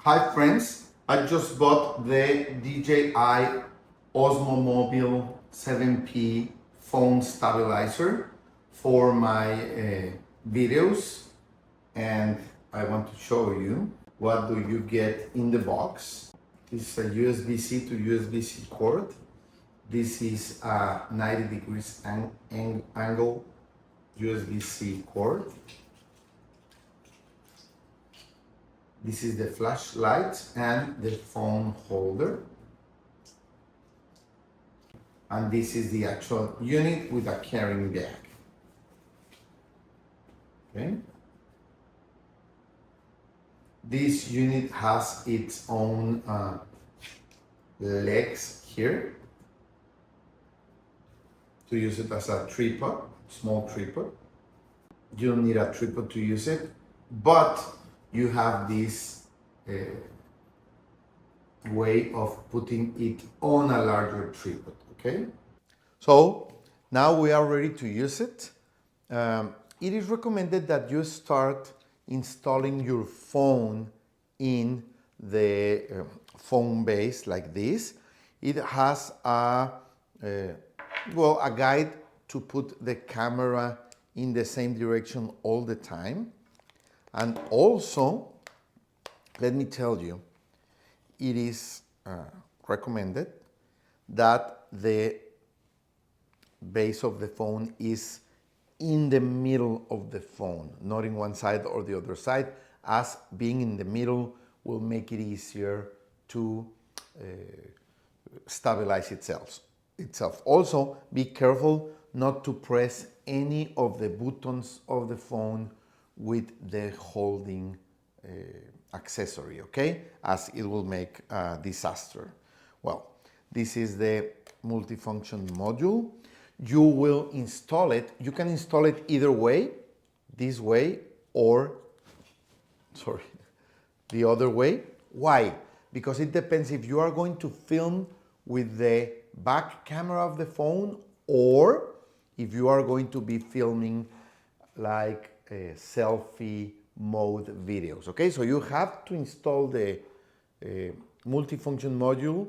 Hi friends, I just bought the DJI Osmo Mobile 7P phone stabilizer for my videos, and I want to show you what do you get in the box. This is a USB-C to USB-C cord. This is a 90 degrees angle USB-C cord. This is the flashlight and the phone holder. And this is the actual unit with a carrying bag. Okay. This unit has its own legs here to use it as a tripod, small tripod. You don't need a tripod to use it, but you have this way of putting it on a larger tripod, okay? So now we are ready to use it. It is recommended that you start installing your phone in the phone base like this. It has a guide to put the camera in the same direction all the time. And also, let me tell you, it is recommended that the base of the phone is in the middle of the phone, not in one side or the other side, as being in the middle will make it easier to stabilize itself. Also, be careful not to press any of the buttons of the phone with the holding accessory, okay? As it will make a disaster. Well, this is the multifunction module. You will install it. You can install it either way, this way, or, the other way. Why? Because it depends if you are going to film with the back camera of the phone or if you are going to be filming like selfie mode videos, okay? So you have to install the multifunction module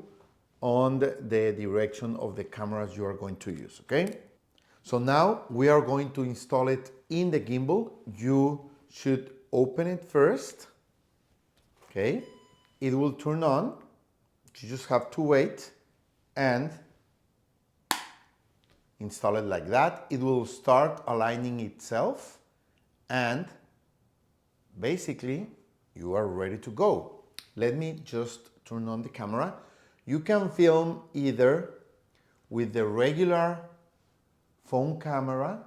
on the direction of the cameras you are going to use, okay? So now we are going to install it in the gimbal. You should open it first, okay? It will turn on. You just have to wait and install it like that. It will start aligning itself and basically you are ready to go. Let me just turn on the camera. You can film either with the regular phone camera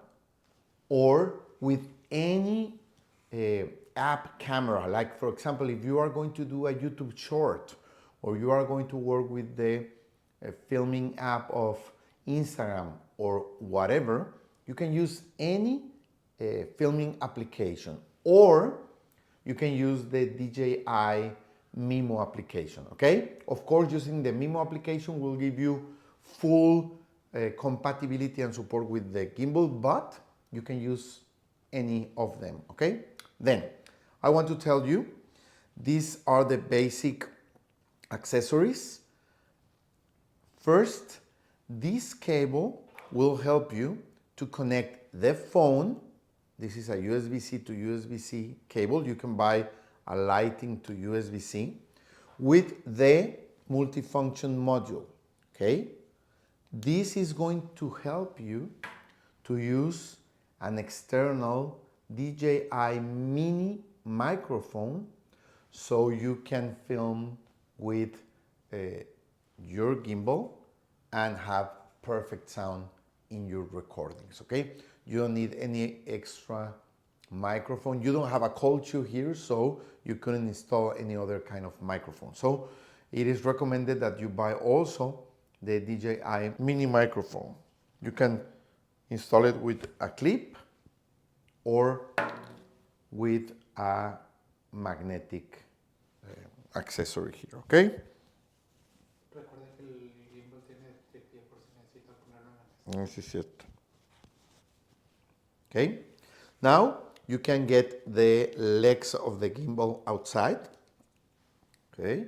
or with any app camera. Like for example, if you are going to do a YouTube short or you are going to work with the filming app of Instagram or whatever, you can use any filming application, or you can use the DJI Mimo application, okay? Of course, using the Mimo application will give you full compatibility and support with the gimbal, but you can use any of them, okay? Then, I want to tell you, these are the basic accessories. First, this cable will help you to connect the phone. This is a USB-C to USB-C cable. You can buy a lighting to USB-C with the multifunction module, okay? This is going to help you to use an external DJI Mini microphone so you can film with your gimbal and have perfect sound in your recordings, okay? You don't need any extra microphone. You don't have a cold shoe here, so you couldn't install any other kind of microphone. So it is recommended that you buy also the DJI Mini microphone. You can install it with a clip or with a magnetic accessory here, okay? Recuerda que el gimbal tiene trípode por si necesitas ponerlo en This is it. Okay, now you can get the legs of the gimbal outside. Okay,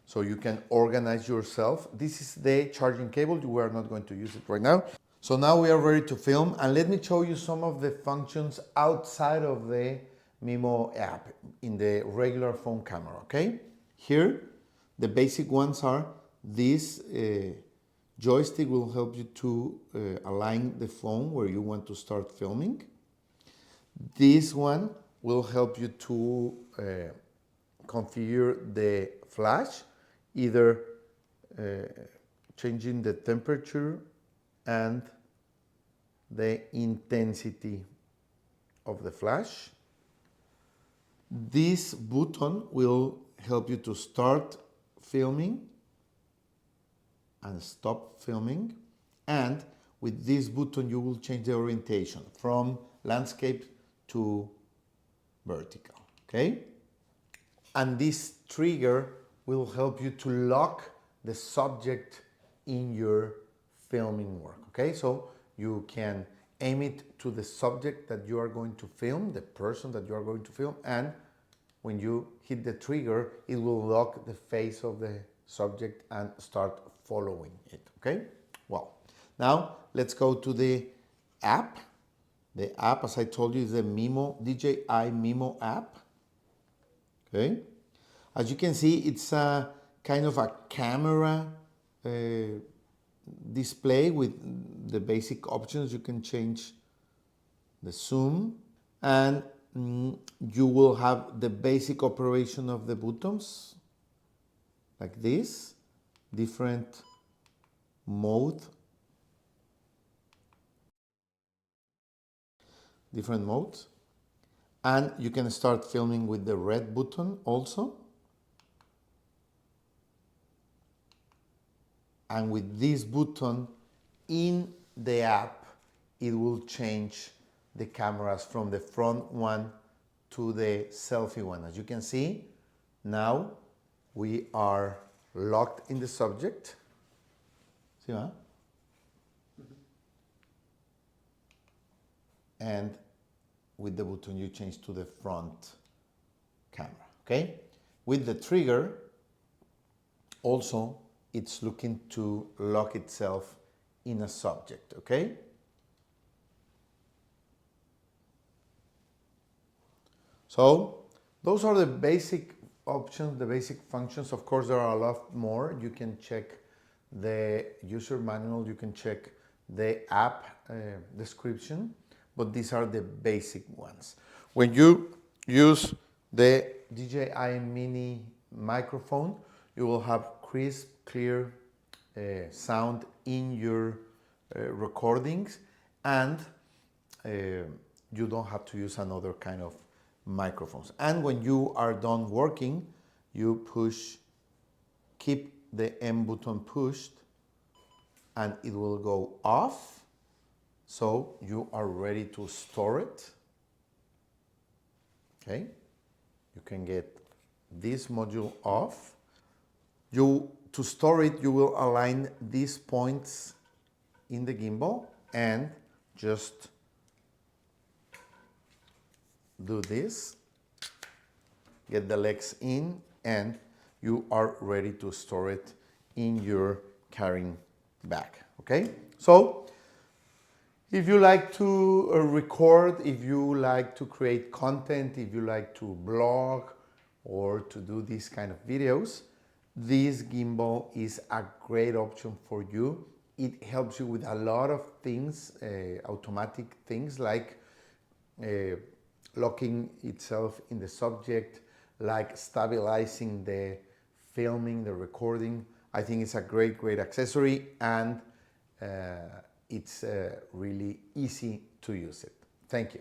so you can organize yourself. This is the charging cable. We are not going to use it right now. So now we are ready to film, and let me show you some of the functions outside of the Mimo app in the regular phone camera, okay? Here, the basic ones are this joystick will help you to align the phone where you want to start filming. This one will help you to configure the flash, either changing the temperature and the intensity of the flash. This button will help you to start filming and stop filming, and with this button you will change the orientation from landscape to vertical, okay? And this trigger will help you to lock the subject in your filming work, okay? So you can aim it to the subject that you are going to film, the person that you are going to film, and when you hit the trigger, it will lock the face of the subject and start following it, okay? Well, now let's go to the app. The app, as I told you, is the Mimo, DJI Mimo app, okay? As you can see, it's a kind of a camera display with the basic options. You can change the zoom, and you will have the basic operation of the buttons like this, different modes, and you can start filming with the red button also. And with this button in the app, it will change the cameras from the front one to the selfie one. As you can see, now we are locked in the subject. See, huh? And with the button you change to the front camera, okay? With the trigger, also, it's looking to lock itself in a subject, okay? So those are the basic options, the basic functions. Of course, there are a lot more. You can check the user manual, you can check the app description, but these are the basic ones. When you use the DJI Mini microphone, you will have crisp, clear sound in your recordings, and you don't have to use another kind of microphones. And when you are done working, you keep the M button pushed, and it will go off, so you are ready to store it. Okay, you can get this module off. To store it, you will align these points in the gimbal and just do this, get the legs in, and you are ready to store it in your carrying bag, okay? So, if you like to record, if you like to create content, if you like to blog or to do these kind of videos, this gimbal is a great option for you. It helps you with a lot of things, automatic things like locking itself in the subject, like stabilizing the filming, the recording. I think it's a great accessory, and it's really easy to use it. Thank you.